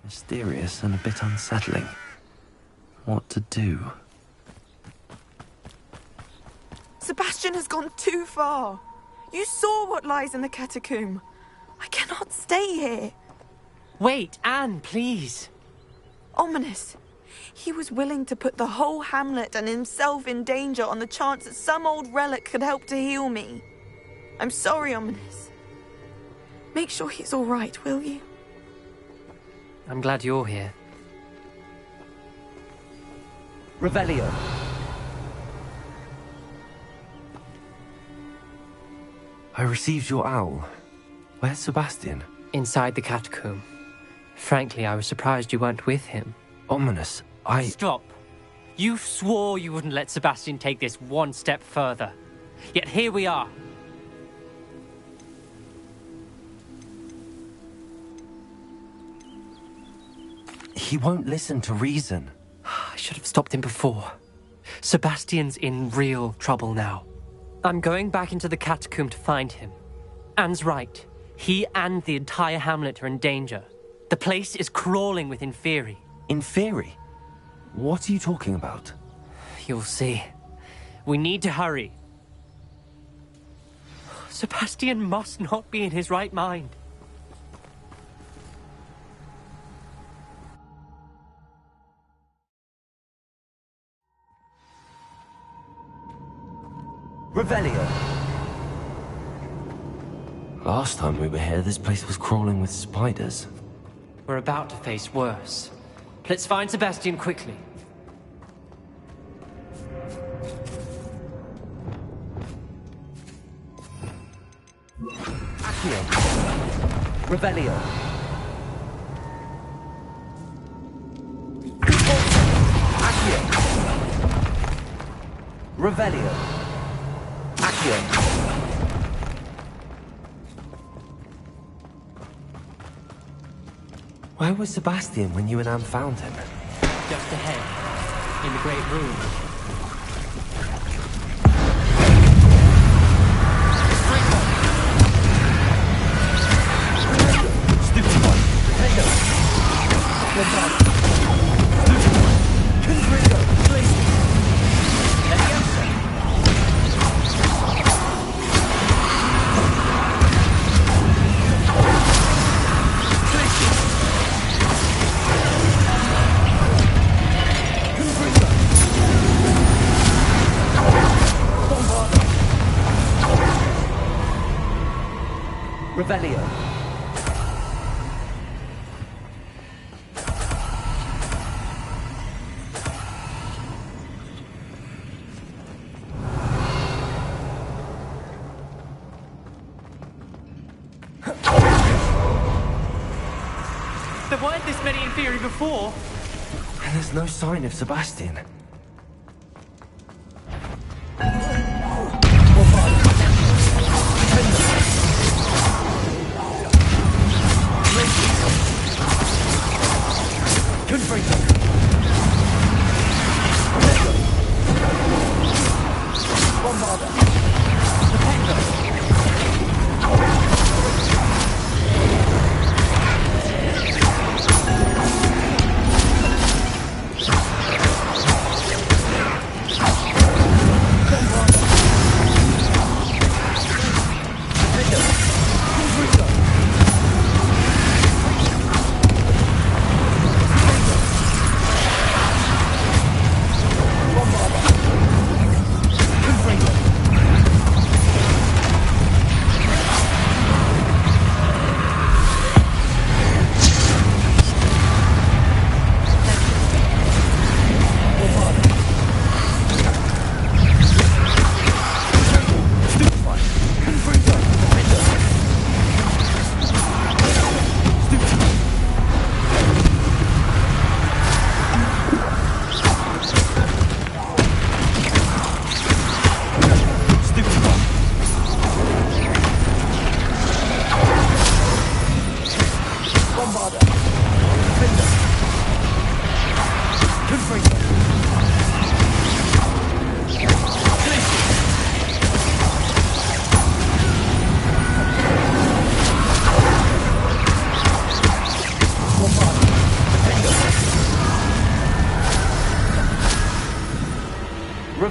Mysterious and a bit unsettling. What to do? Sebastian has gone too far. You saw what lies in the catacomb. I cannot stay here. Wait, Anne, please. Ominous. He was willing to put the whole hamlet and himself in danger on the chance that some old relic could help to heal me. I'm sorry, Ominous. Make sure he's all right, will you? I'm glad you're here. Revelio. I received your owl. Where's Sebastian? Inside the catacomb. Frankly, I was surprised you weren't with him. Ominous, Stop. You swore you wouldn't let Sebastian take this one step further. Yet here we are. He won't listen to reason. I should have stopped him before. Sebastian's in real trouble now. I'm going back into the catacomb to find him. Anne's right. He and the entire hamlet are in danger. The place is crawling with Inferi. Inferi? What are you talking about? You'll see. We need to hurry. Sebastian must not be in his right mind. Revelio. Last time we were here, this place was crawling with spiders. We're about to face worse. Let's find Sebastian quickly. Accio. Revelio. Accio. Revelio. Accio. Where was Sebastian when you and Anne found him? Just ahead, in the great room. Stupid one! Potato! Stupid one! Congrego! Please! Revelio. There weren't this many Inferi before. And there's no sign of Sebastian.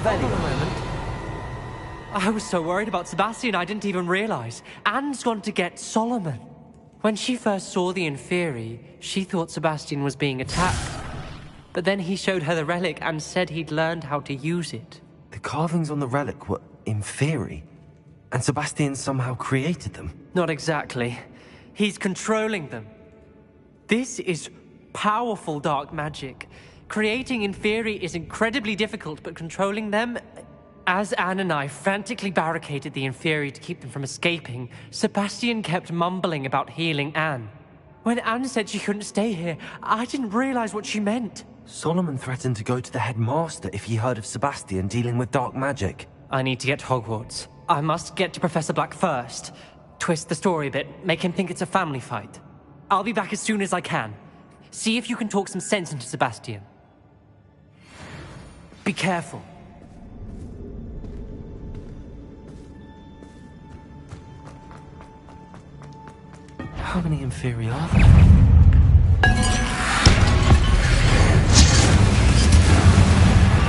Hold on a moment. I was so worried about Sebastian I didn't even realize. Anne's gone to get Solomon. When she first saw the Inferi, she thought Sebastian was being attacked. But then he showed her the relic and said he'd learned how to use it. The carvings on the relic were Inferi, and Sebastian somehow created them. Not exactly. He's controlling them. This is powerful dark magic. Creating Inferi is incredibly difficult, but controlling them... As Anne and I frantically barricaded the Inferi to keep them from escaping, Sebastian kept mumbling about healing Anne. When Anne said she couldn't stay here, I didn't realize what she meant. Solomon threatened to go to the headmaster if he heard of Sebastian dealing with dark magic. I need to get to Hogwarts. I must get to Professor Black first. Twist the story a bit, make him think it's a family fight. I'll be back as soon as I can. See if you can talk some sense into Sebastian. Be careful. How many Inferi are there?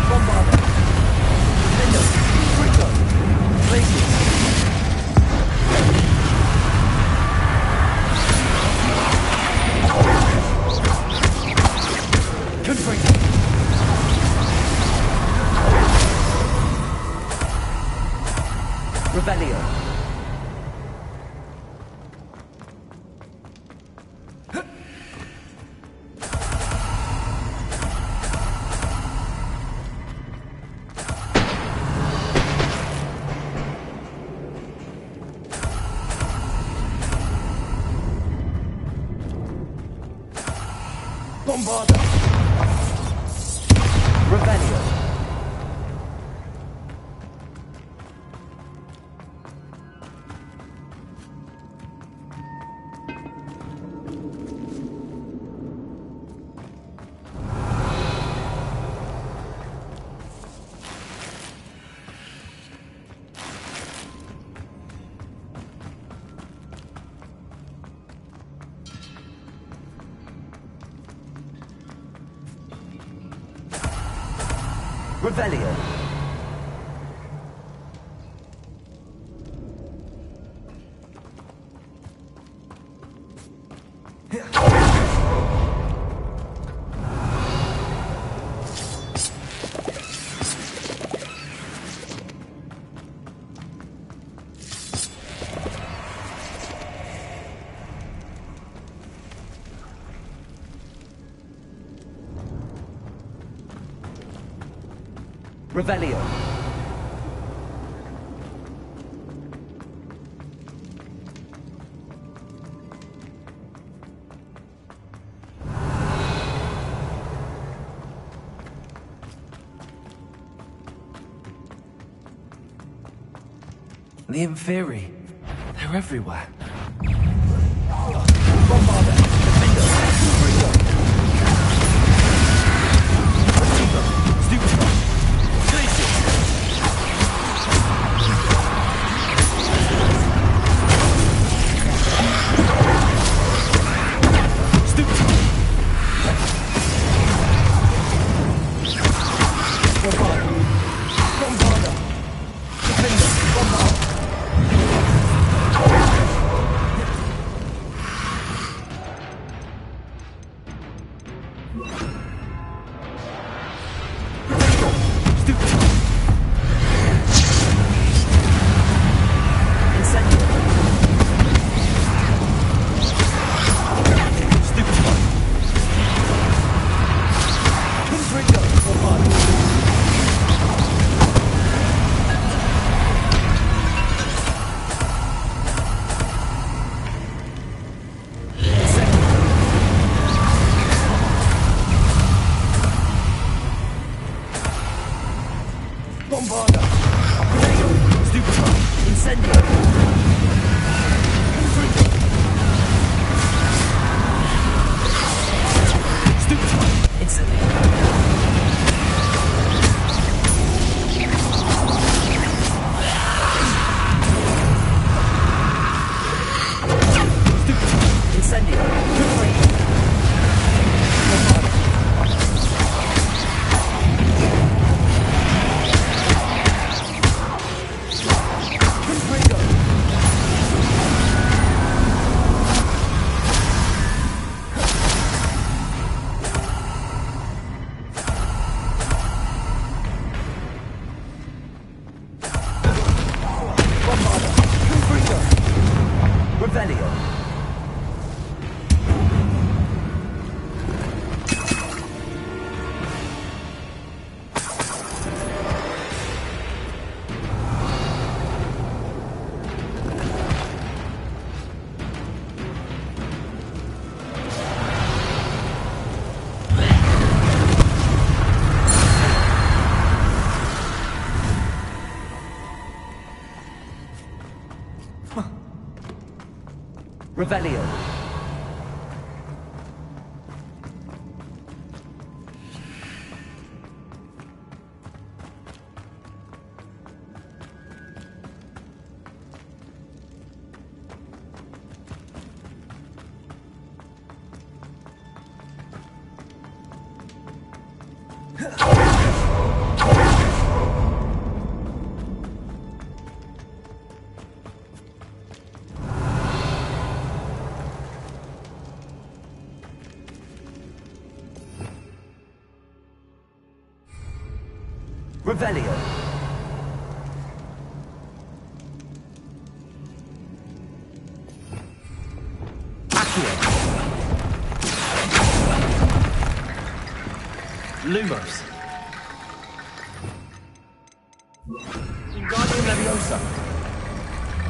Bombarder! Defender! Quicker! Places! Confringo! Revelio! Bombarder! Revelio! Revelio. Revelio. The Inferi. They're everywhere. Bombarder! Defender! Quicker! Stupid! Revelio. Revelio. Accio. Lumos. Wingardium Leviosa.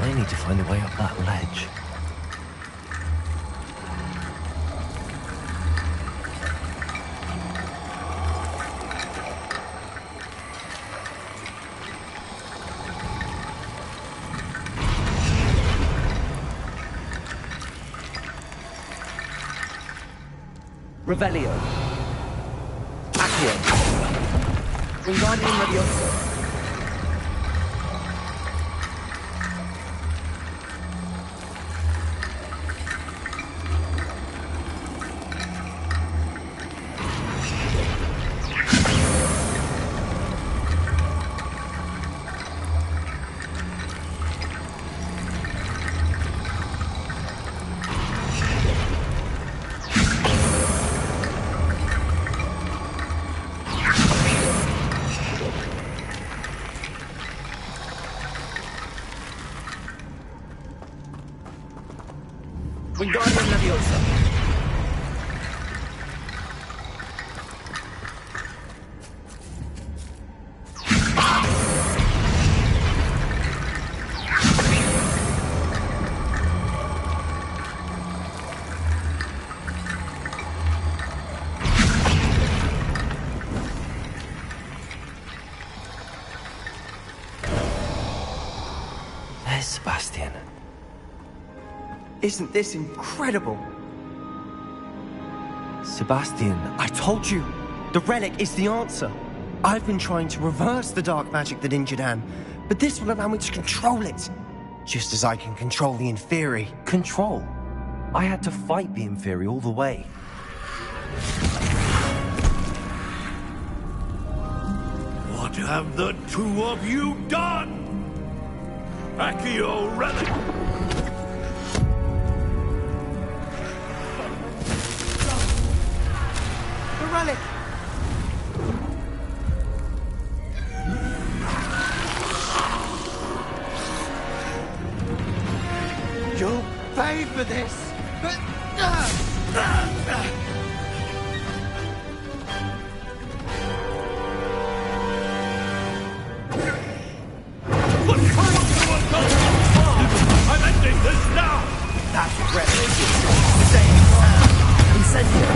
I need to find a way up that ledge. Revelio. Accio. Wingardium Leviosa. Wingardium Leviosa. There's Sebastian. Isn't this incredible? Sebastian, I told you, the relic is the answer. I've been trying to reverse the dark magic that injured Anne, but this will allow me to control it. Just as I can control the Inferi. control. I had to fight the Inferi all the way. What have the two of you done? Accio relic! The relic! You'll pay for this! What kind of adult? I'm ending this now! That's relic! Stay Incendio!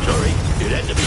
Sorry, it had to be.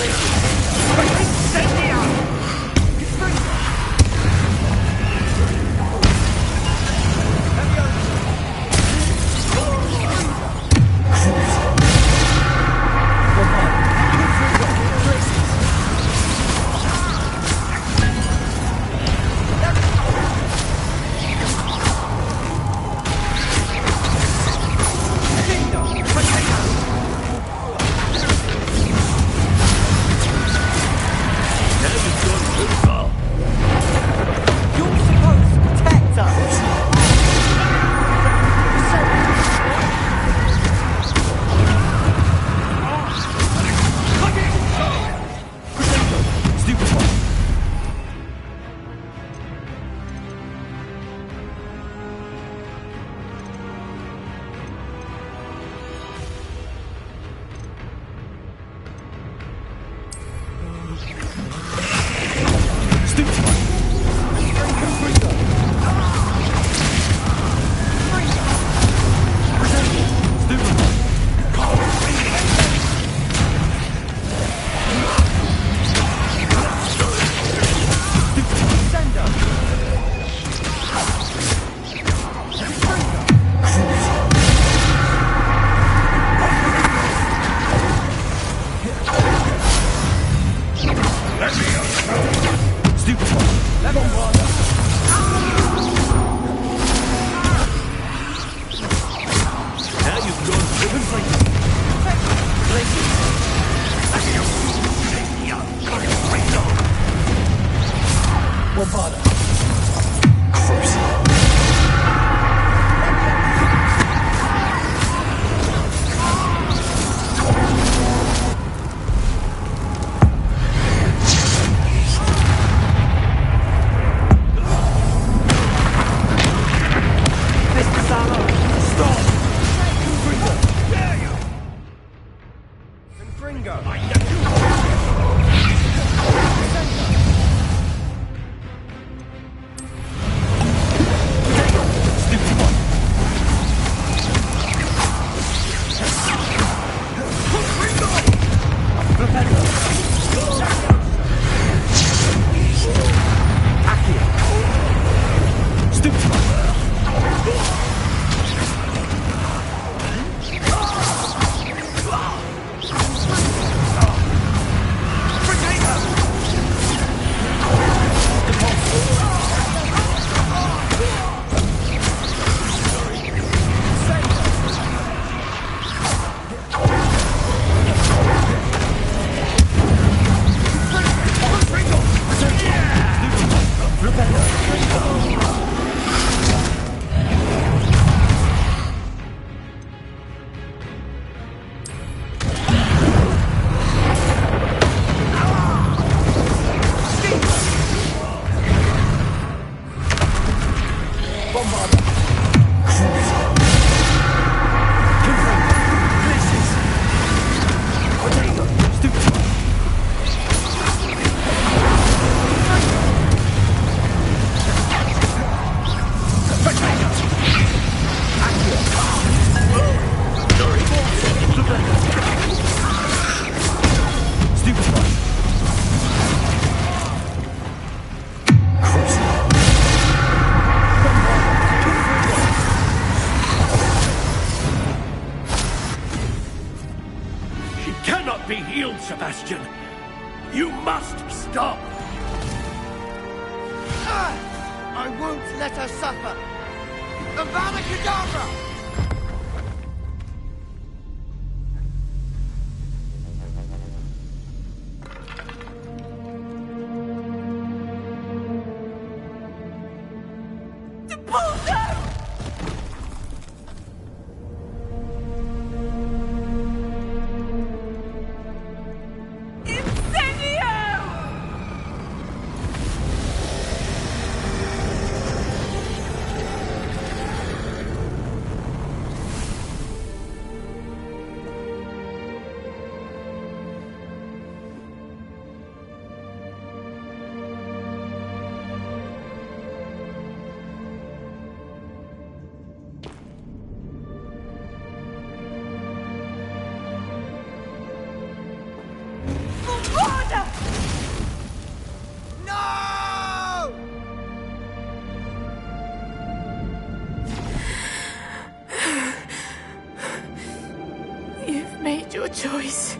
Bombarda. Confringo. Places. Potato. Stupefy. Potato. Accio. Sorry. Stupefy. She cannot be healed, Sebastian. You must stop. I won't let her suffer! Avada Kedavra! You've made your choice.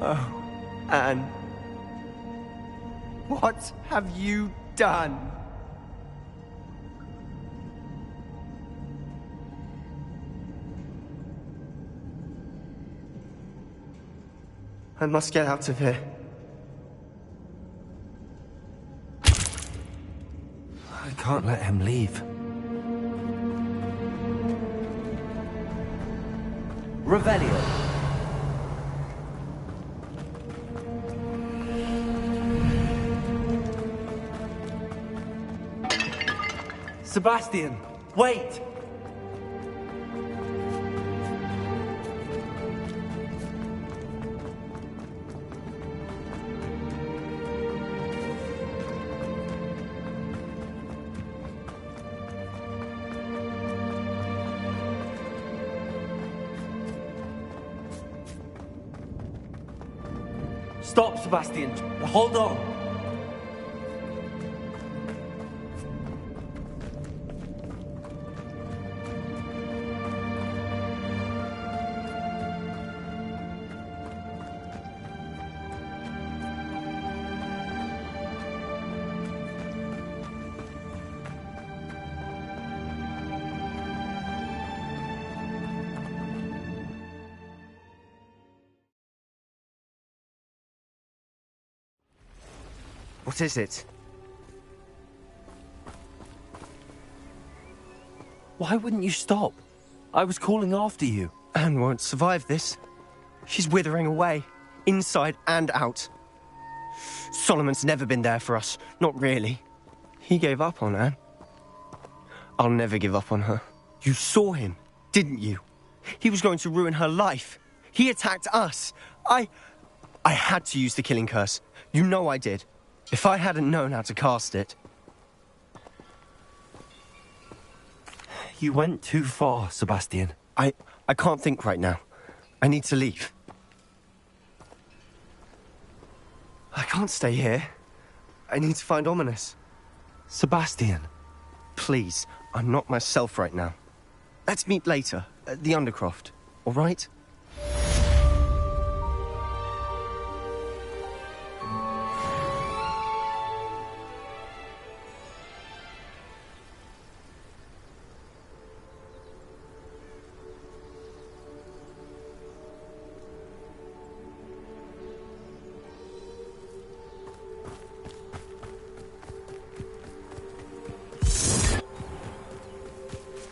Oh, Anne. What have you done? I must get out of here. I can't let him leave. Revelio. Sebastian, wait! Stop, Sebastian. Hold on. What is it? Why wouldn't you stop? I was calling after you. Anne won't survive this. She's withering away, inside and out. Solomon's never been there for us, not really. He gave up on Anne. I'll never give up on her. You saw him, didn't you? He was going to ruin her life. He attacked us. I had to use the killing curse. You know I did. If I hadn't known how to cast it... You went too far, Sebastian. I can't think right now. I need to leave. I can't stay here. I need to find Ominous. Sebastian. Please, I'm not myself right now. Let's meet later, at the Undercroft, all right?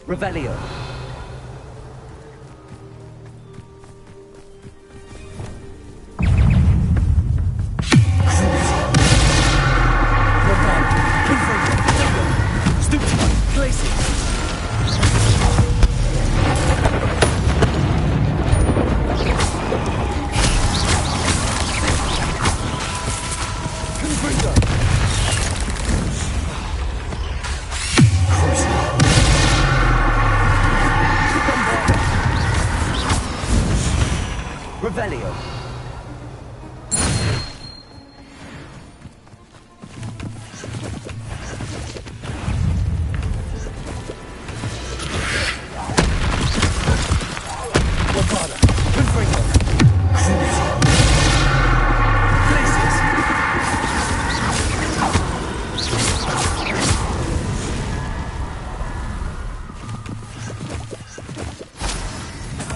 Revelio. Revelio.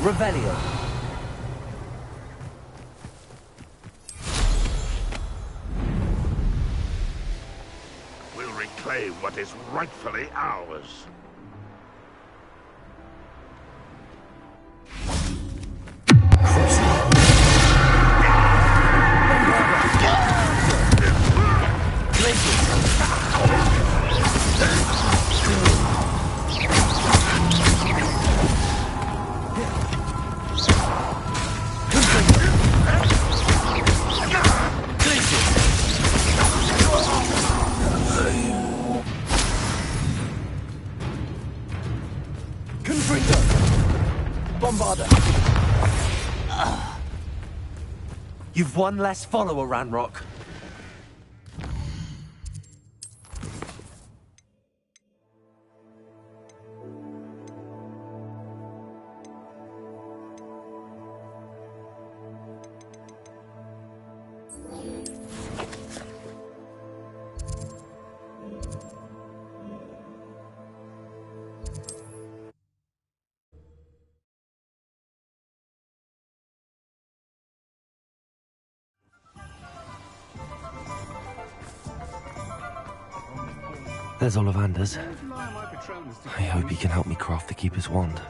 Revelio. We'll reclaim what is rightfully ours. You've one less follower, Ranrock. There's Ollivander's. I hope he can help me craft the Keeper's wand.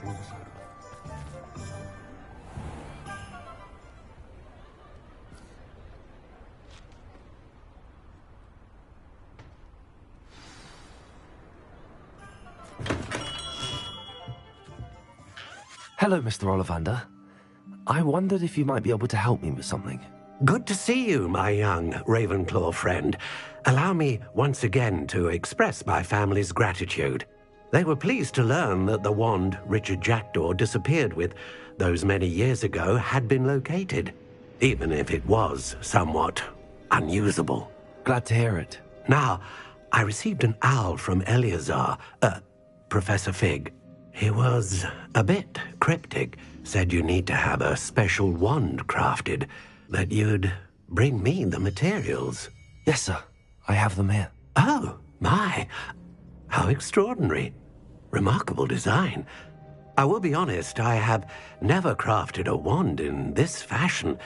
Hello, Mr. Ollivander. I wondered if you might be able to help me with something. Good to see you, my young Ravenclaw friend. Allow me once again to express my family's gratitude. They were pleased to learn that the wand Richard Jackdaw disappeared with those many years ago had been located, even if it was somewhat unusable. Glad to hear it. Now, I received an owl from Eleazar, Professor Fig. He was a bit cryptic, said you need to have a special wand crafted, that you'd bring me the materials. Yes, sir. I have them here. Oh, my. How extraordinary. Remarkable design. I will be honest, I have never crafted a wand in this fashion.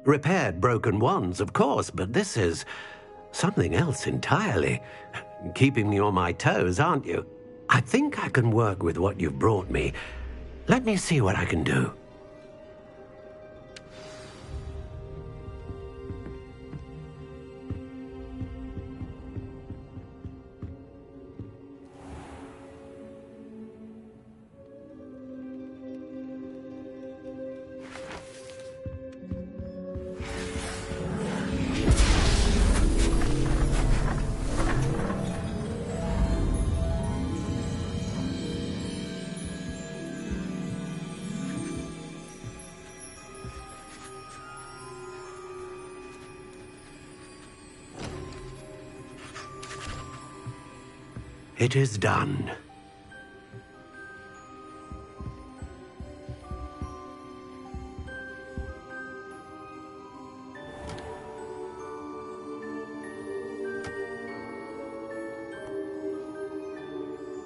Repaired broken wands, of course, but this is something else entirely. Keeping me on my toes, aren't you? I think I can work with what you've brought me. Let me see what I can do. It is done.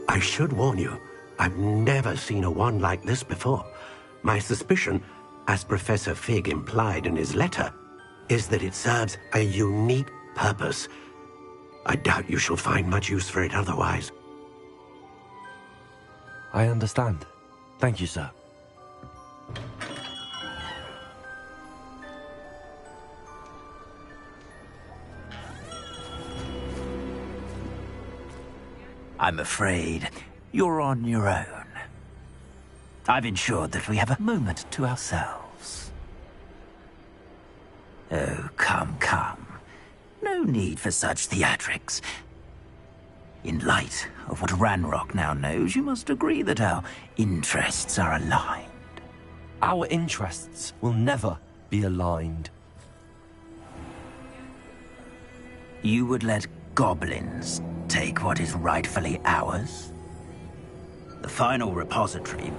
I should warn you, I've never seen a wand like this before. My suspicion, as Professor Fig implied in his letter, is that it serves a unique purpose. I doubt you shall find much use for it otherwise. I understand. Thank you, sir. I'm afraid you're on your own. I've ensured that we have a moment to ourselves. Oh, come, come. No need for such theatrics. In light of what Ranrock now knows, you must agree that our interests are aligned. Our interests will never be aligned. You would let goblins take what is rightfully ours? The final repository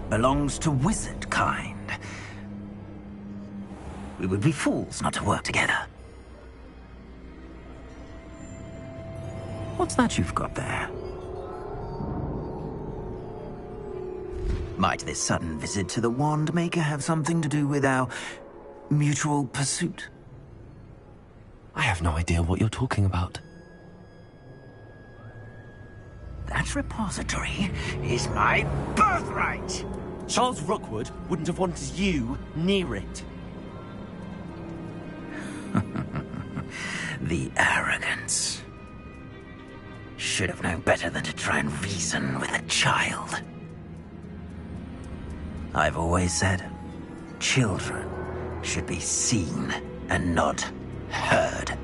belongs to wizard kind. We would be fools not to work together. What's that you've got there? Might this sudden visit to the Wand Maker have something to do with our mutual pursuit? I have no idea what you're talking about. That repository is my birthright! Charles Rookwood wouldn't have wanted you near it. The arrogance. Should have known better than to try and reason with a child. I've always said, children should be seen and not heard.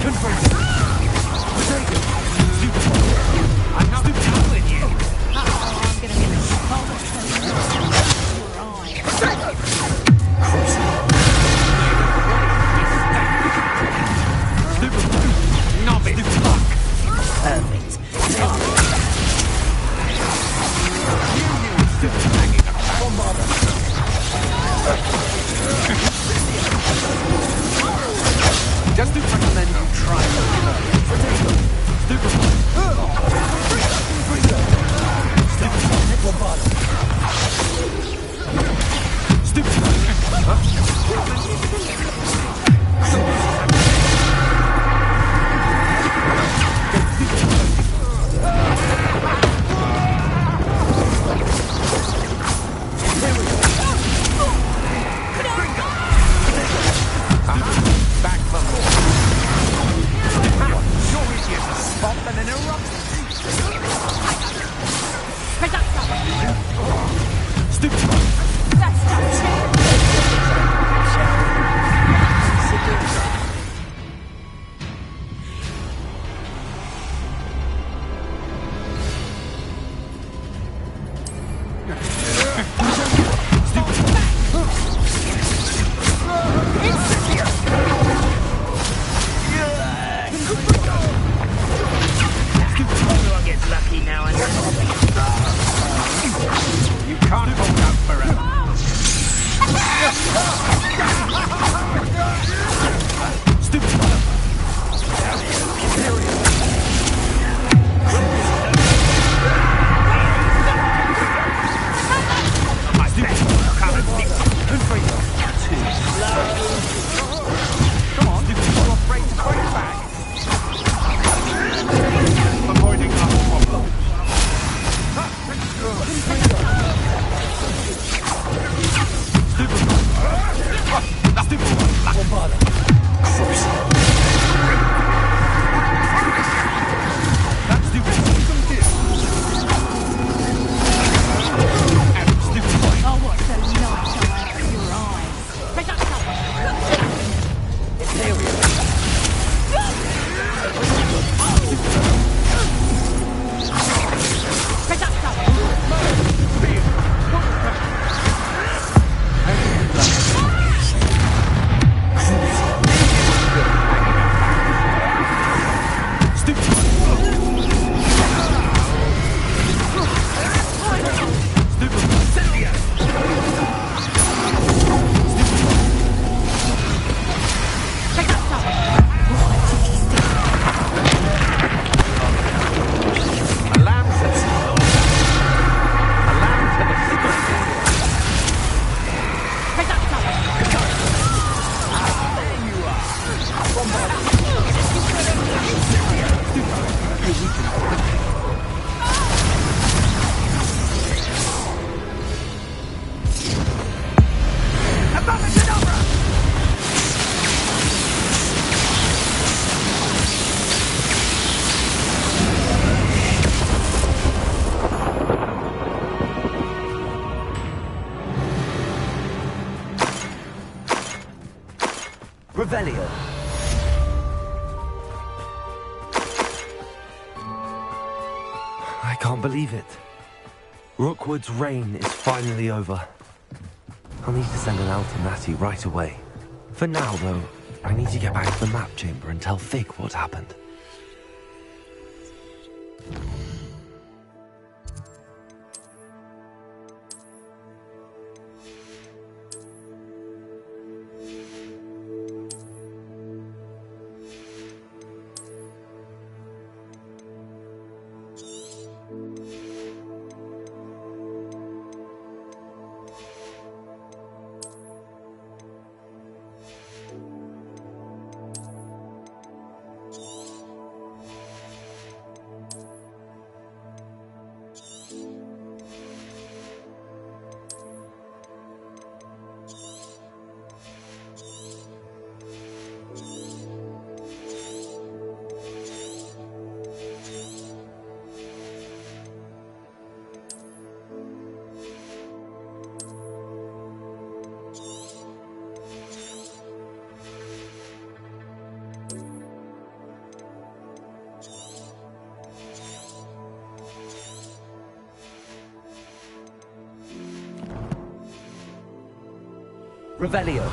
I'm not done with you. I'm gonna get Just to recommend you try Revelio. I can't believe it. Rookwood's reign is finally over. I'll need to send an Altanati right away. For now, though, I need to get back to the map chamber and tell Fig what happened. Revelio.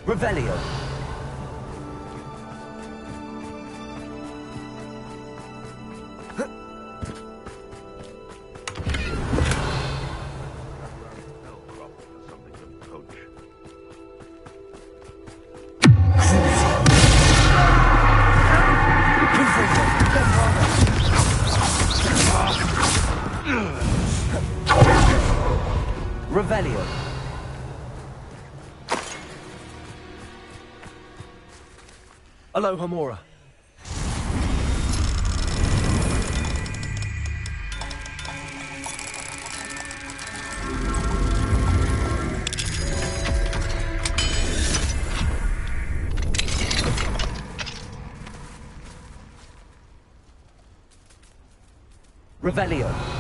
Revelio. Revelio. Aloha Mora. Revelio.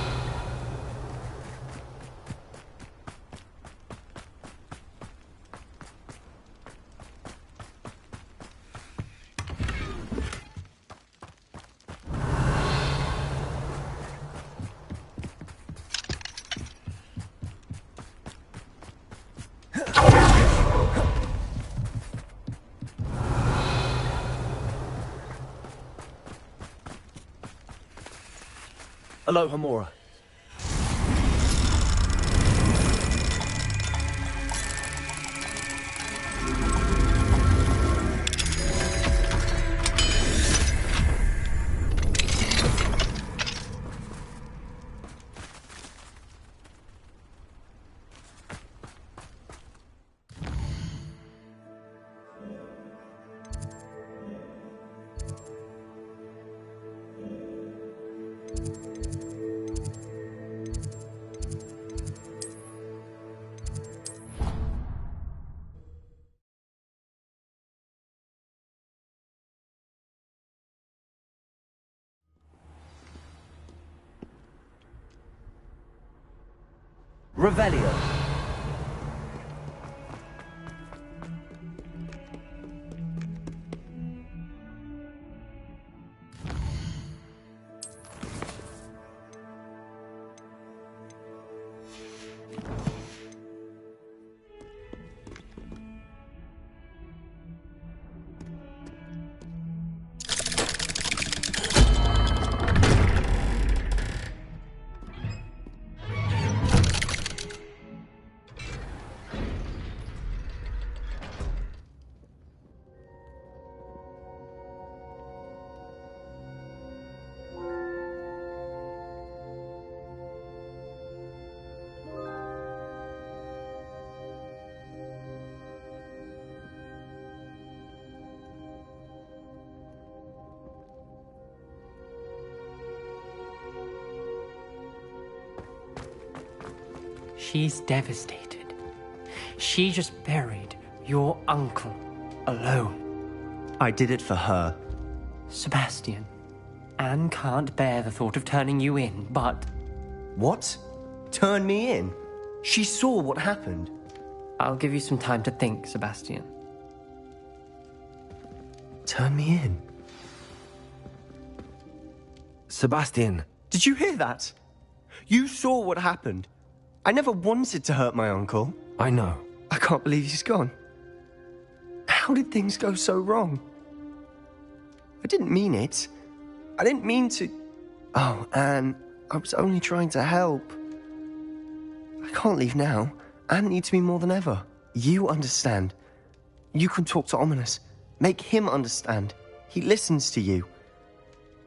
Aloha Mora. Revelio. She's devastated. She just buried your uncle alone. I did it for her. Sebastian, Anne can't bear the thought of turning you in, but... What? Turn me in? She saw what happened. I'll give you some time to think, Sebastian. Turn me in? Sebastian. Did you hear that? You saw what happened. I never wanted to hurt my uncle. I know. I can't believe he's gone. How did things go so wrong? I didn't mean it. I didn't mean to... Oh, Anne, I was only trying to help. I can't leave now. Anne needs me more than ever. You understand. You can talk to Ominous. Make him understand. He listens to you.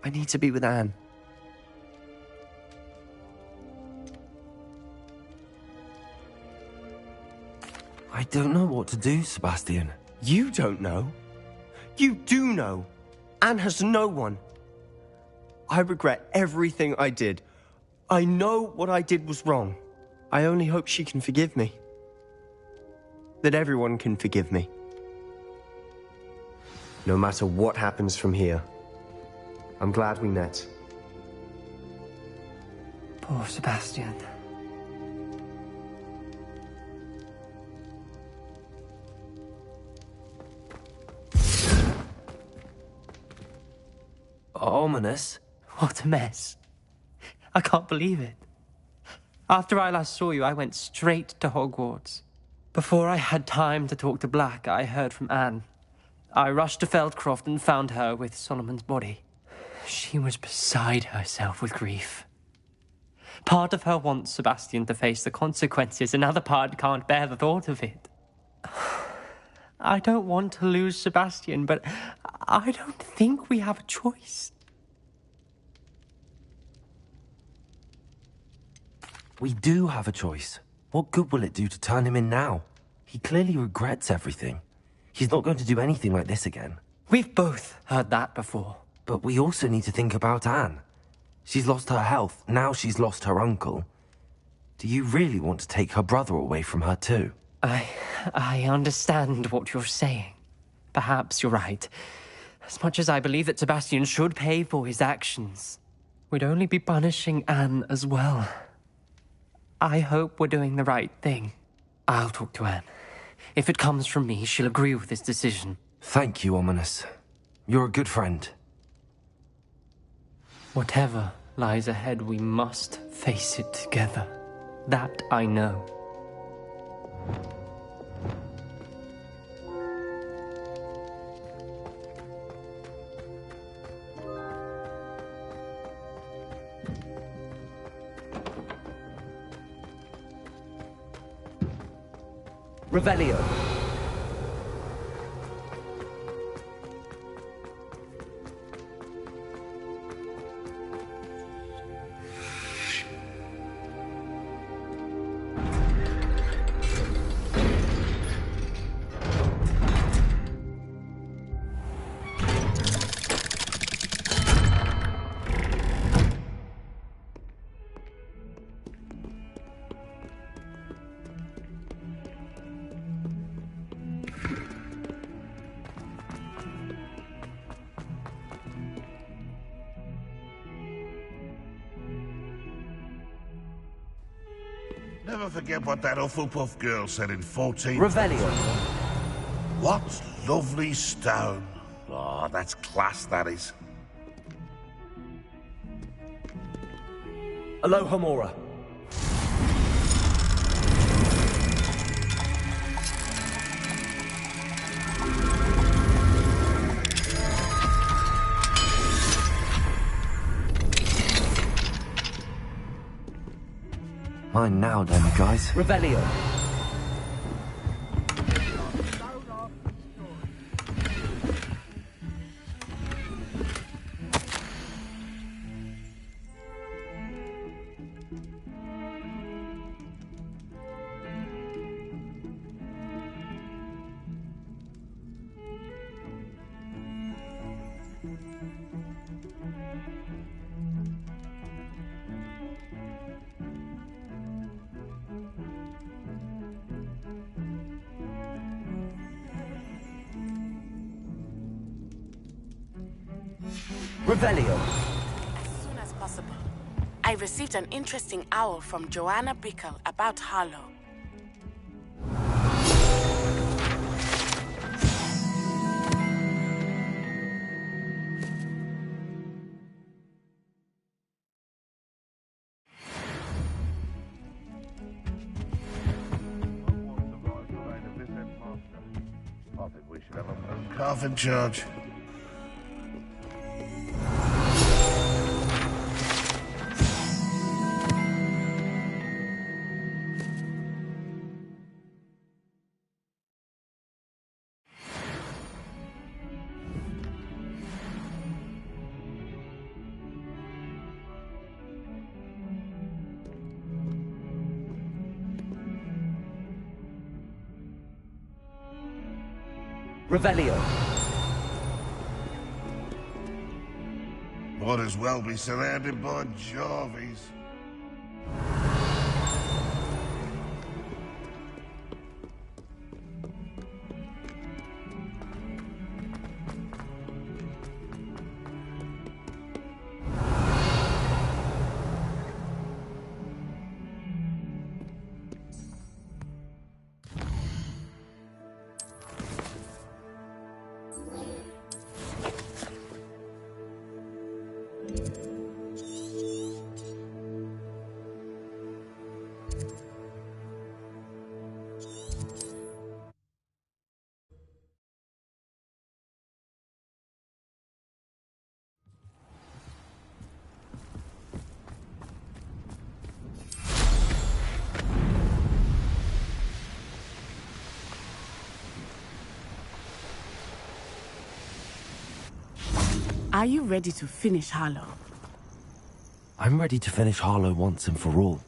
I need to be with Anne. I don't know what to do, Sebastian. You don't know. You do know. Anne has no one. I regret everything I did. I know what I did was wrong. I only hope she can forgive me. That everyone can forgive me. No matter what happens from here, I'm glad we met. Poor Sebastian. Ominous? What a mess. I can't believe it. After I last saw you, I went straight to Hogwarts. Before I had time to talk to Black, I heard from Anne. I rushed to Feldcroft and found her with Solomon's body. She was beside herself with grief. Part of her wants Sebastian to face the consequences, another part can't bear the thought of it. I don't want to lose Sebastian, but I don't think we have a choice. We do have a choice. What good will it do to turn him in now? He clearly regrets everything. He's not going to do anything like this again. We've both heard that before. But we also need to think about Anne. She's lost her health, now she's lost her uncle. Do you really want to take her brother away from her too? I understand what you're saying. Perhaps you're right. As much as I believe that Sebastian should pay for his actions, we'd only be punishing Anne as well. I hope we're doing the right thing. I'll talk to Anne. If it comes from me, she'll agree with this decision. Thank you, Ominous. You're a good friend. Whatever lies ahead, we must face it together. That I know. Revelio. Never forget what that Hufflepuff girl said in 14... Revelio. What lovely stone. Oh, that's class, that is. Alohomora. Mine now, then, guys. Revelio. Revelio. As soon as possible. I received an interesting owl from Joanna Bickle about Harlow. I think we should have a calf in charge. Revelio. Might as well be surrounded by Jarvies. Are you ready to finish Harlow? I'm ready to finish Harlow once and for all.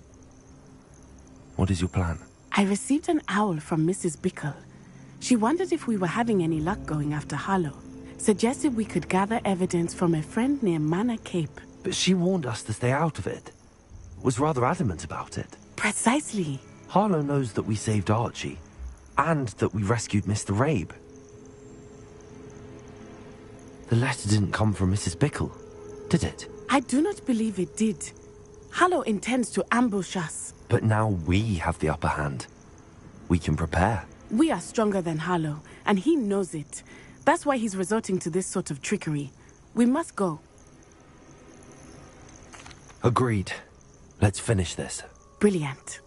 What is your plan? I received an owl from Mrs. Bickle. She wondered if we were having any luck going after Harlow. Suggested we could gather evidence from a friend near Manor Cape. But she warned us to stay out of it. Was rather adamant about it. Precisely. Harlow knows that we saved Archie, and that we rescued Mr. Rabe. The letter didn't come from Mrs. Bickle, did it? I do not believe it did. Harlow intends to ambush us. But now we have the upper hand. We can prepare. We are stronger than Harlow, and he knows it. That's why he's resorting to this sort of trickery. We must go. Agreed. Let's finish this. Brilliant.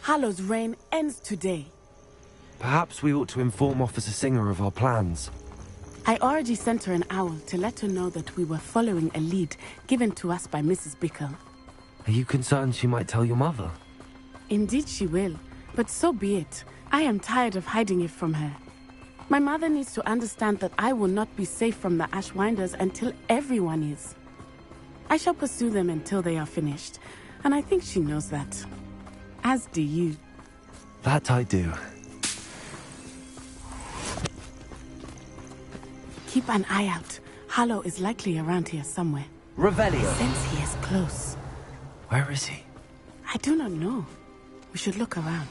Harlow's reign ends today. Perhaps we ought to inform Officer Singer of our plans. I already sent her an owl to let her know that we were following a lead given to us by Mrs. Bickle. Are you concerned she might tell your mother? Indeed she will, but so be it. I am tired of hiding it from her. My mother needs to understand that I will not be safe from the Ashwinders until everyone is. I shall pursue them until they are finished, and I think she knows that. As do you. That I do. Keep an eye out. Harlow is likely around here somewhere. Revelio. I sense he is close. Where is he? I do not know. We should look around.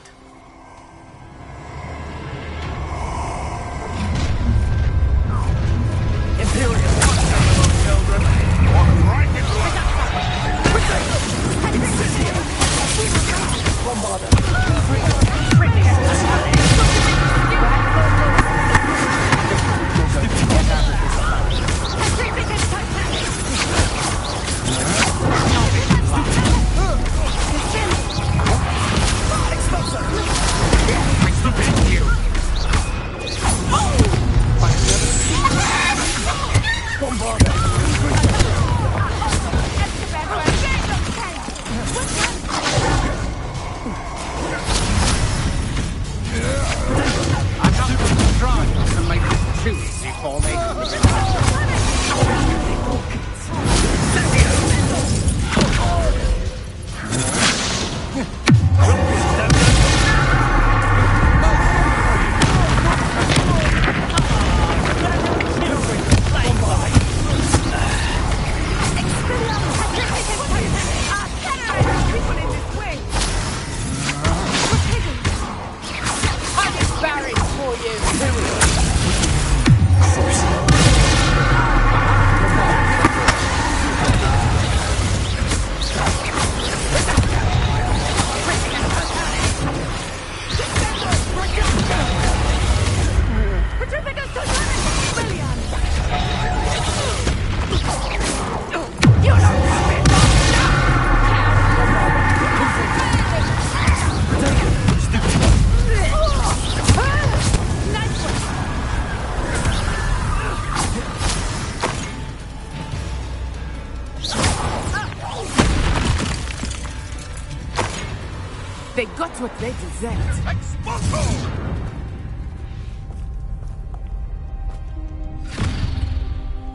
They got what they deserved.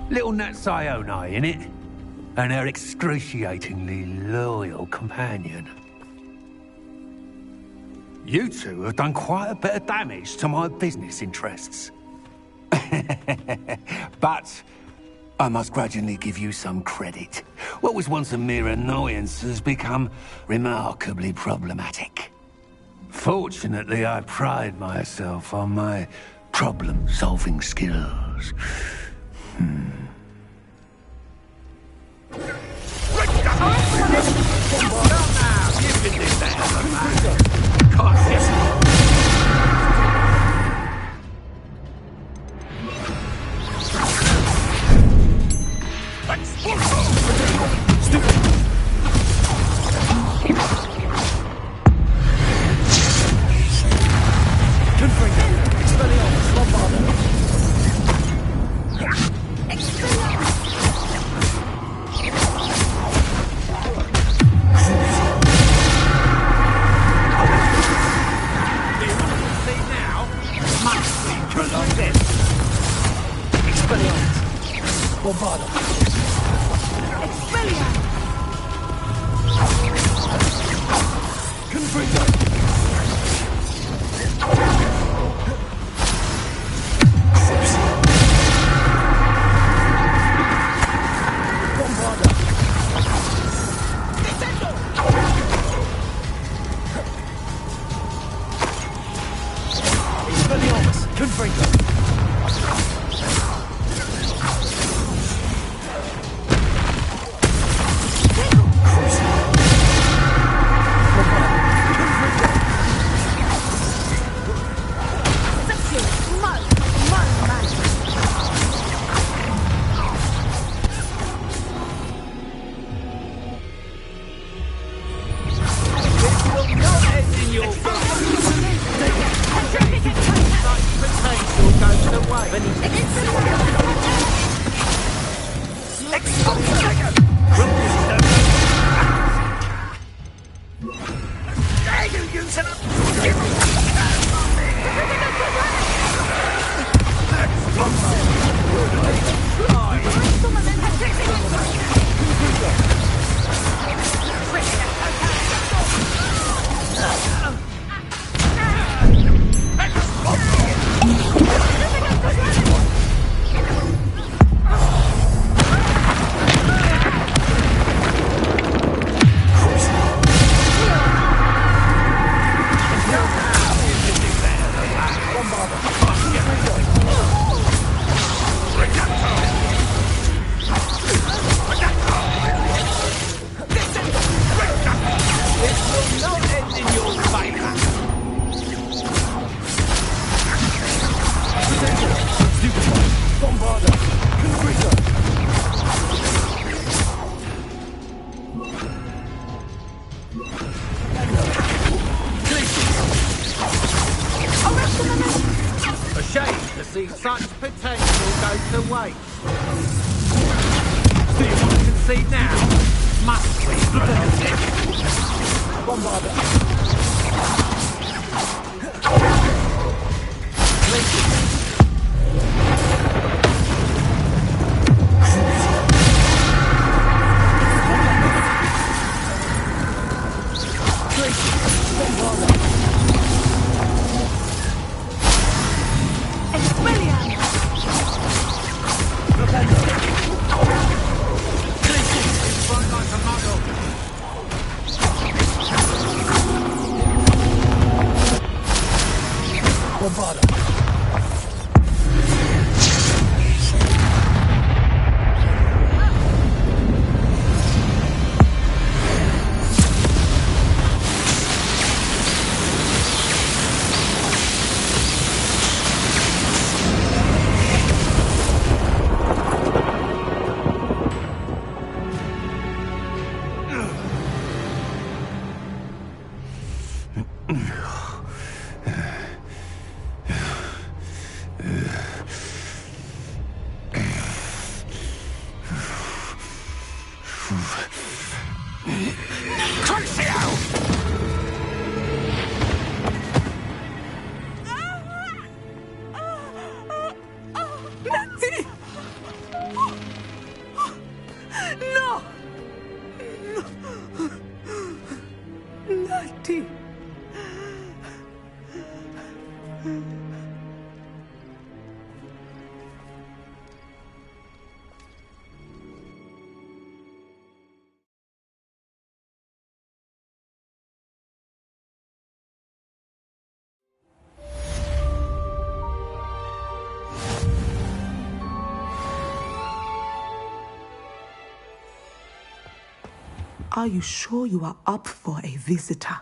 Little Nat Sioni, innit? And her excruciatingly loyal companion. You two have done quite a bit of damage to my business interests. But I must grudgingly give you some credit. What was once a mere annoyance has become remarkably problematic. Fortunately, I pride myself on my problem-solving skills. Are you sure you are up for a visitor?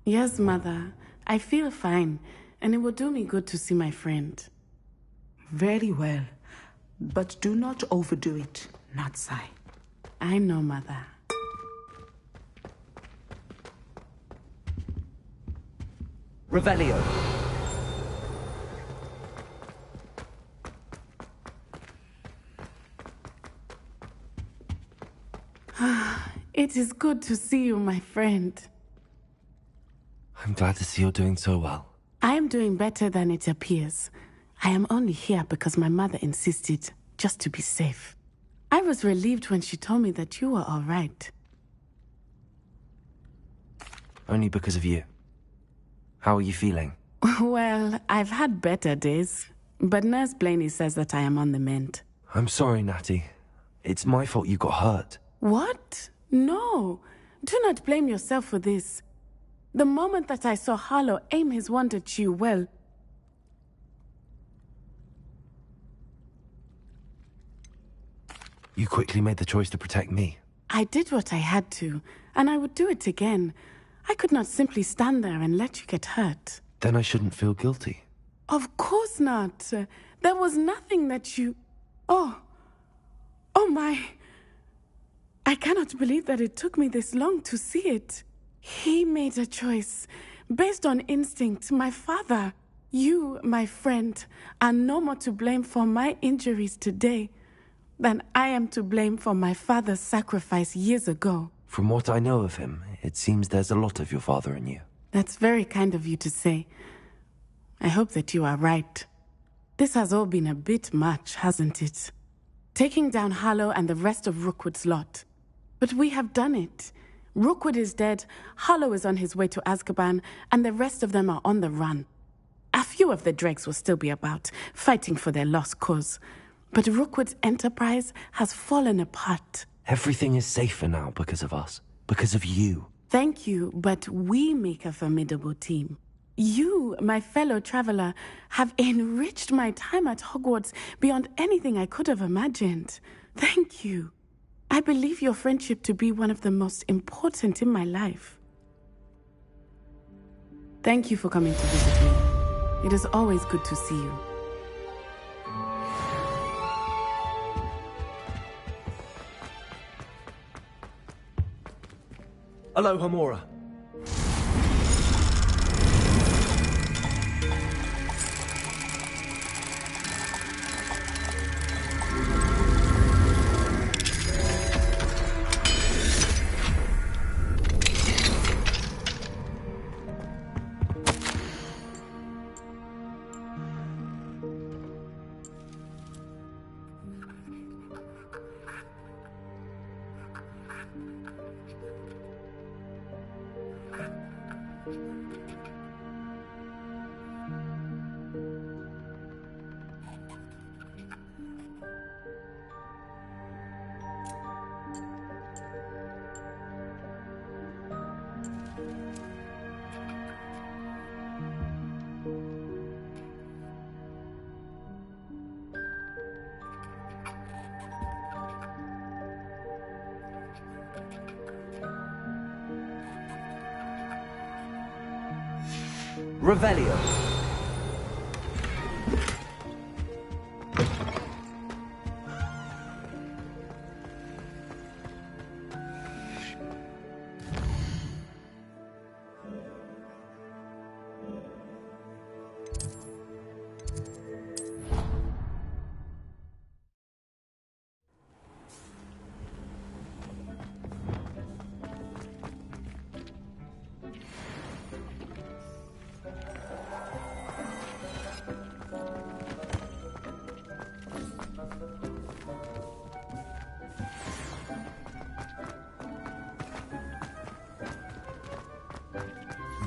Yes, Mother. I feel fine, and it will do me good to see my friend. Very well. But do not overdo it, Natsai. I know, Mother. Revelio. It is good to see you, my friend. I'm glad to see you're doing so well. I am doing better than it appears. I am only here because my mother insisted. just to be safe. I was relieved when she told me that you were all right. Only because of you. How are you feeling? Well, I've had better days, but Nurse Blaney says that I am on the mend. I'm sorry, Natty. It's my fault you got hurt. What? No. Do not blame yourself for this. The moment that I saw Harlow aim his wand at you, well... You quickly made the choice to protect me. I did what I had to, and I would do it again. I could not simply stand there and let you get hurt. Then I shouldn't feel guilty. Of course not. There was nothing that you... Oh my... I cannot believe that it took me this long to see it. He made a choice based on instinct. My father, you, my friend, are no more to blame for my injuries today than I am to blame for my father's sacrifice years ago. From what I know of him, it seems there's a lot of your father in you. That's very kind of you to say. I hope that you are right. This has all been a bit much, hasn't it? Taking down Harlow and the rest of Rookwood's lot. But we have done it. Rookwood is dead, Harlow is on his way to Azkaban, and the rest of them are on the run. A few of the dregs will still be about, fighting for their lost cause. But Rookwood's enterprise has fallen apart. Everything is safer now because of us. Because of you. Thank you, but we make a formidable team. You, my fellow traveler, have enriched my time at Hogwarts beyond anything I could have imagined. Thank you. I believe your friendship to be one of the most important in my life. Thank you for coming to visit me. It is always good to see you. Aloha, Mora. Revelio.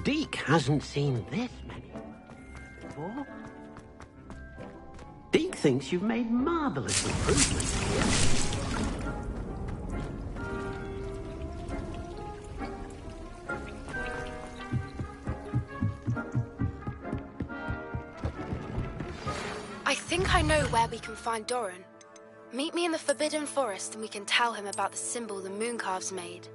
Deke hasn't seen this many before. Deke thinks you've made marvelous improvements here. I think I know where we can find Doran. Meet me in the Forbidden Forest and we can tell him about the symbol the Mooncalves made.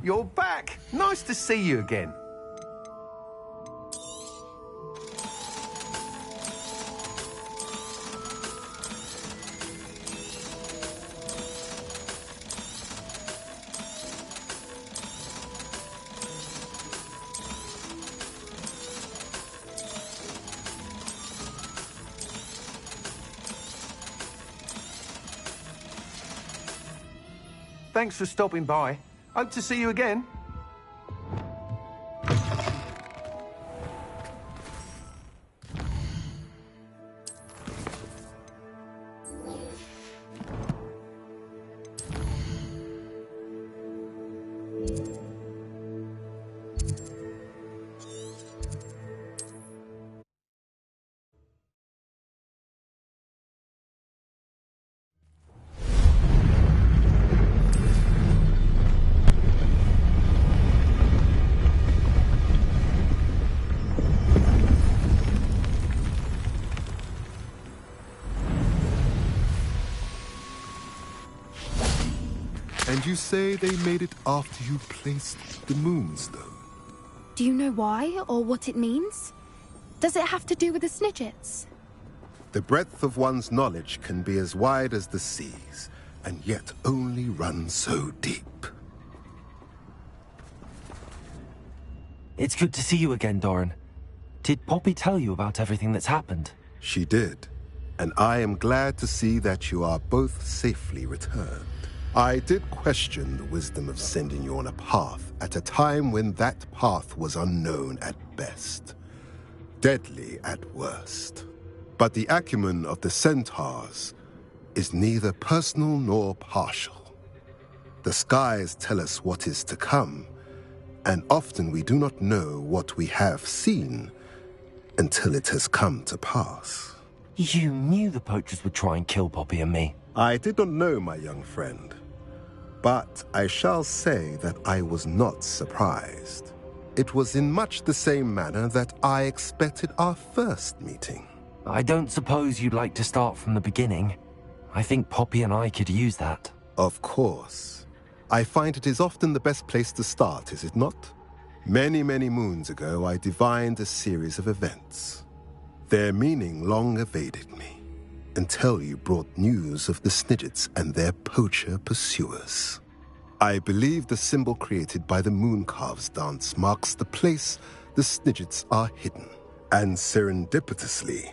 you're back. Nice to see you again. Thanks for stopping by. Hope to see you again. And you say they made it after you placed the moonstone? Do you know why, or what it means? Does it have to do with the Snidgets? The breadth of one's knowledge can be as wide as the seas, and yet only run so deep. It's good to see you again, Doran. Did Poppy tell you about everything that's happened? She did, and I am glad to see that you are both safely returned. I did question the wisdom of sending you on a path at a time when that path was unknown at best, deadly at worst. But the acumen of the centaurs is neither personal nor partial. The skies tell us what is to come, and often we do not know what we have seen until it has come to pass. You knew the poachers would try and kill Poppy and me. I did not know, my young friend. But I shall say that I was not surprised. It was in much the same manner that I expected our first meeting. I don't suppose you'd like to start from the beginning. I think Poppy and I could use that. Of course. I find it is often the best place to start, is it not? Many, many moons ago, I divined a series of events. Their meaning long evaded me, until you brought news of the Snidgets and their poacher pursuers. I believe the symbol created by the Mooncalves dance marks the place the Snidgets are hidden. And serendipitously,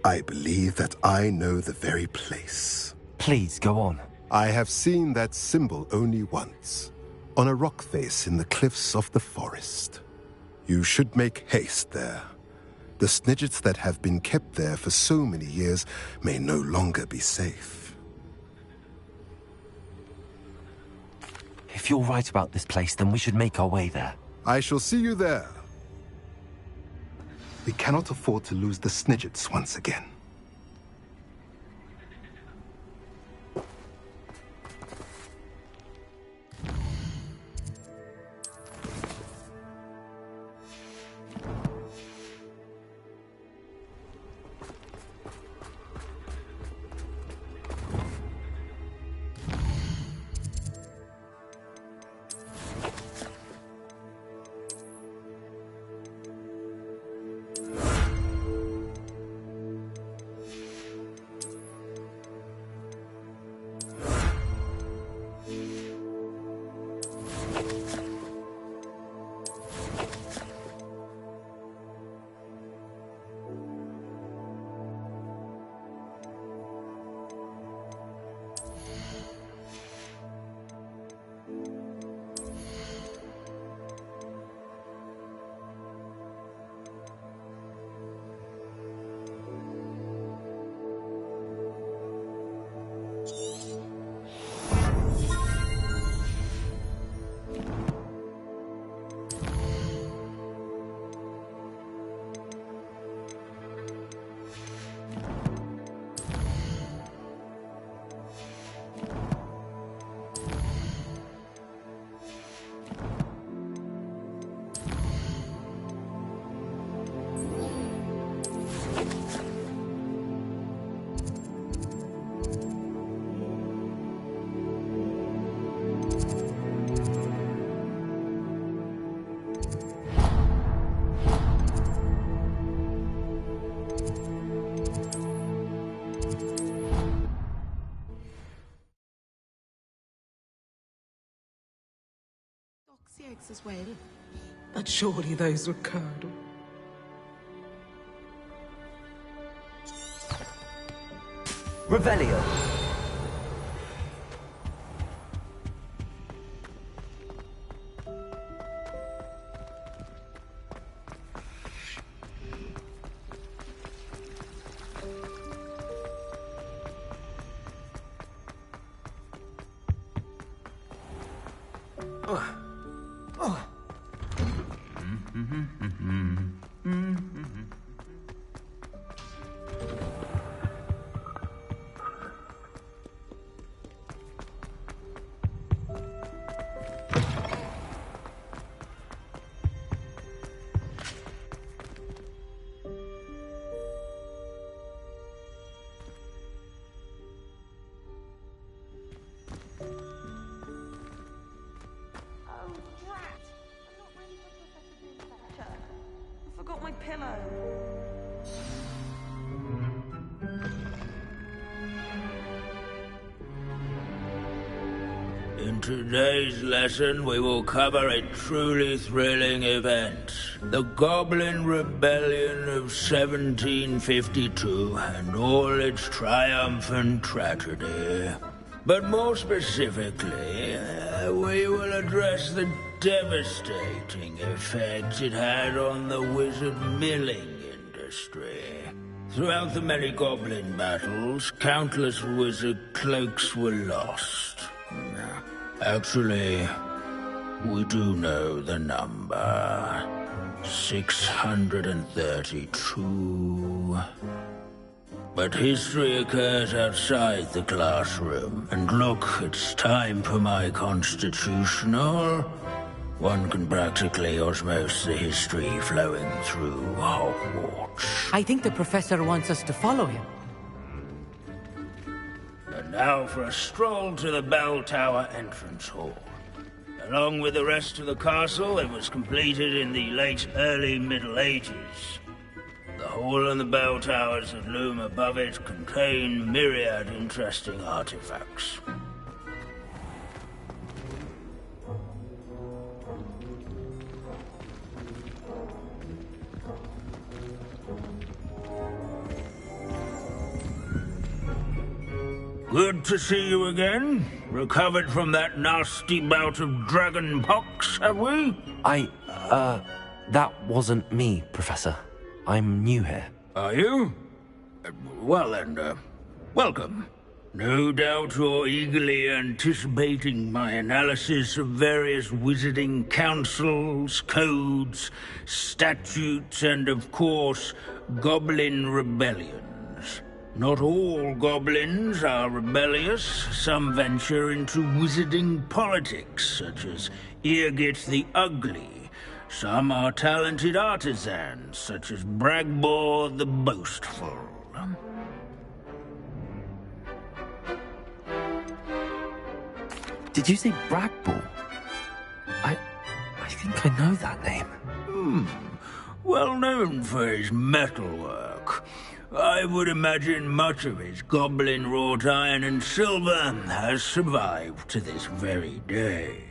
I believe that I know the very place. Please, go on. I have seen that symbol only once, on a rock face in the cliffs of the forest. You should make haste there. The Snidgets that have been kept there for so many years may no longer be safe. If you're right about this place, then we should make our way there. I shall see you there. We cannot afford to lose the Snidgets once again. sea eggs as well. But surely those were curdled. Revelio. Forgot my pillow. In today's lesson, we will cover a truly thrilling event. The Goblin Rebellion of 1752 and all its triumphant tragedy. But more specifically, we will address the devastating effect it had on the wizard milling industry. Throughout the many goblin battles, countless wizard cloaks were lost. Actually, we do know the number. 632. But history occurs outside the classroom. And look, it's time for my constitutional. One can practically osmose the history flowing through Hogwarts. I think the professor wants us to follow him. And now for a stroll to the bell tower entrance hall. Along with the rest of the castle, it was completed in the late early Middle Ages. The hall and the bell towers that loom above it contain myriad interesting artifacts. Good to see you again. Recovered from that nasty bout of dragon pox, have we? That wasn't me, Professor. I'm new here. Are you? Well then, welcome. No doubt you're eagerly anticipating my analysis of various wizarding councils, codes, statutes, and of course, goblin rebellions. Not all goblins are rebellious. Some venture into wizarding politics, such as Eargit the Ugly. Some are talented artisans, such as Bragbor the Boastful. Did you say Bragbor? I think I know that name. Well known for his metalwork. I would imagine much of his goblin-wrought iron and silver has survived to this very day.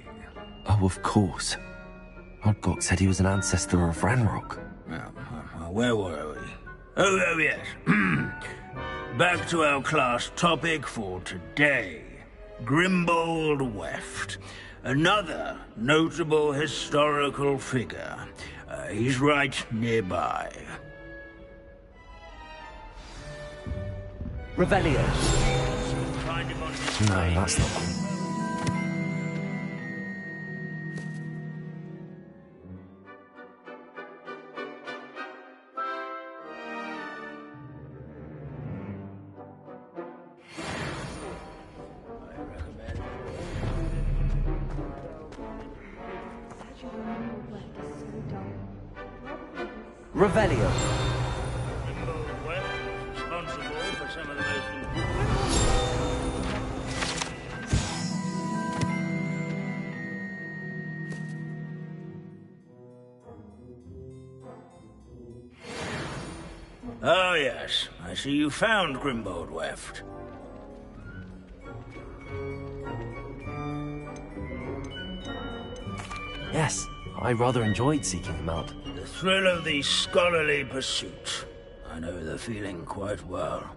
Oh, of course. Odgok said he was an ancestor of Ranrock. Where were we? Oh yes. Back to our class topic for today. Grimbold Weft. Another notable historical figure. He's right nearby. Revelio. No, that's not one. Revelio. Responsible for some of the most Oh yes, I see you found Grimbold Weft. Yes, I rather enjoyed seeking him out. The thrill of the scholarly pursuit. I know the feeling quite well.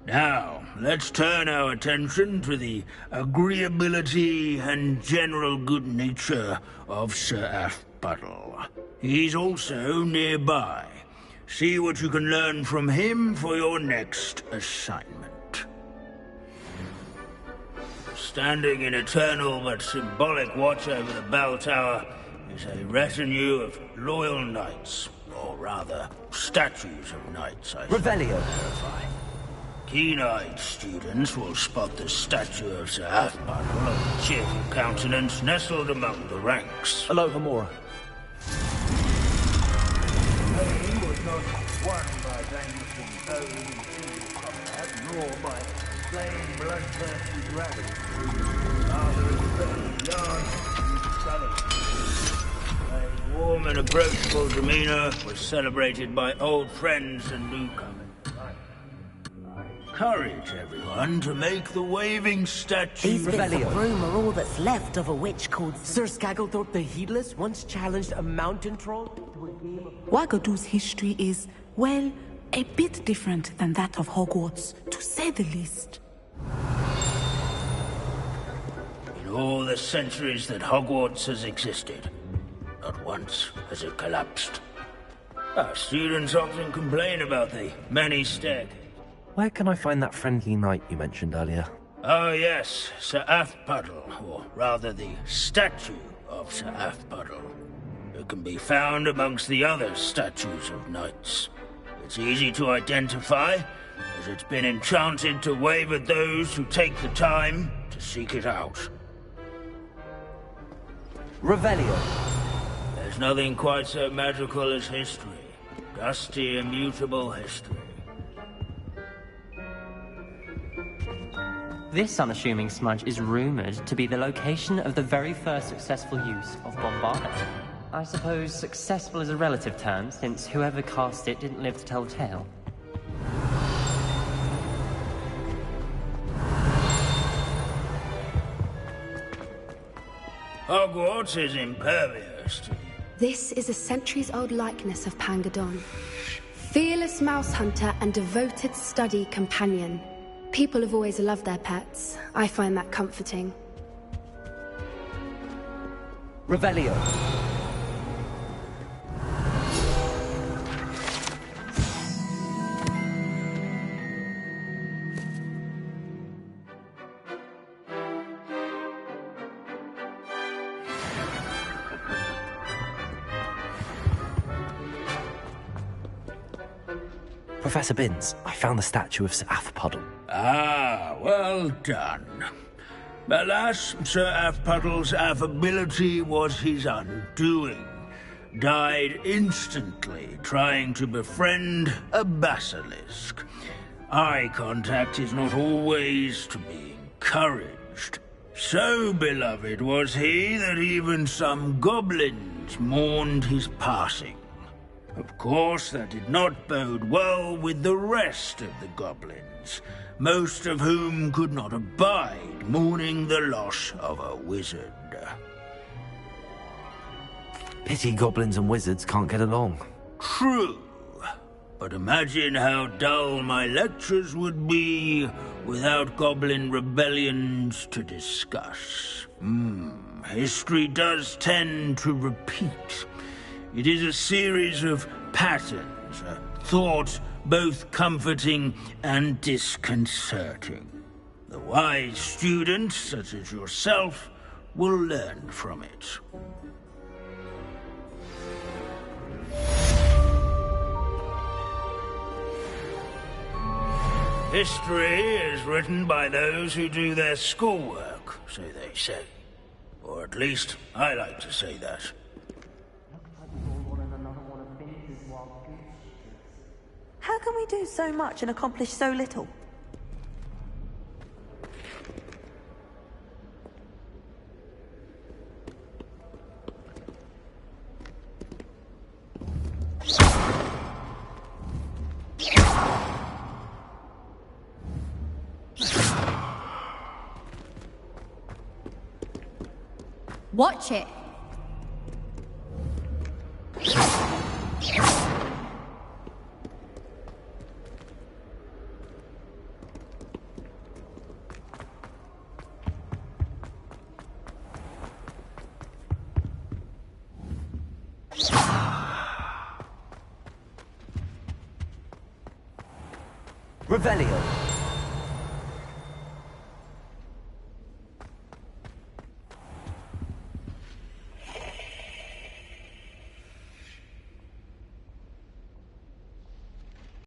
Now, let's turn our attention to the agreeability and general good nature of Sir Athpuddle. He's also nearby. See what you can learn from him for your next assignment. Standing in eternal but symbolic watch over the bell tower is a retinue of loyal knights, or rather, statues of knights, I should clarify. Keen-eyed students will spot the statue of Sir Athpuddle, a cheerful countenance nestled among the ranks. Hello, Hamura. He was not won by vanquishing foes in single combat, nor by slaying bloodthirsty dragons. Rather, it was very large and a warm and approachable demeanor was celebrated by old friends and newcomers. Encourage everyone to make the waving statue. These bits of room are all that's left of a witch called Sir Scagglethorpe the Heedless once challenged a mountain troll to a game of... Wagadu's history is, well, a bit different than that of Hogwarts, to say the least. In all the centuries that Hogwarts has existed, not once has it collapsed. Our students often complain about the many staircases. Where can I find that friendly knight you mentioned earlier? Oh yes, Sir Athpuddle, or rather the statue of Sir Athpuddle. It can be found amongst the other statues of knights. It's easy to identify, as it's been enchanted to wave at those who take the time to seek it out. Revelio. There's nothing quite so magical as history. Dusty, immutable history. This unassuming smudge is rumored to be the location of the very first successful use of Bombarda. I suppose successful is a relative term, since whoever cast it didn't live to tell the tale. Hogwarts is impervious to... This is a centuries-old likeness of Pangadon. Fearless mouse hunter and devoted study companion. People have always loved their pets. I find that comforting. Revelio. Professor Binns, I found the statue of Sir Athpuddle. Ah, well done. Alas, Sir Athpuddle's affability was his undoing. Died instantly trying to befriend a basilisk. Eye contact is not always to be encouraged. So beloved was he that even some goblins mourned his passing. Of course, that did not bode well with the rest of the goblins, most of whom could not abide mourning the loss of a wizard. Pity goblins and wizards can't get along. True, but imagine how dull my lectures would be without goblin rebellions to discuss. History does tend to repeat. It is a series of patterns, a thought both comforting and disconcerting. The wise student, such as yourself, will learn from it. History is written by those who do their schoolwork, so they say. Or at least, I like to say that. How can we do so much and accomplish so little? Watch it. Revelio.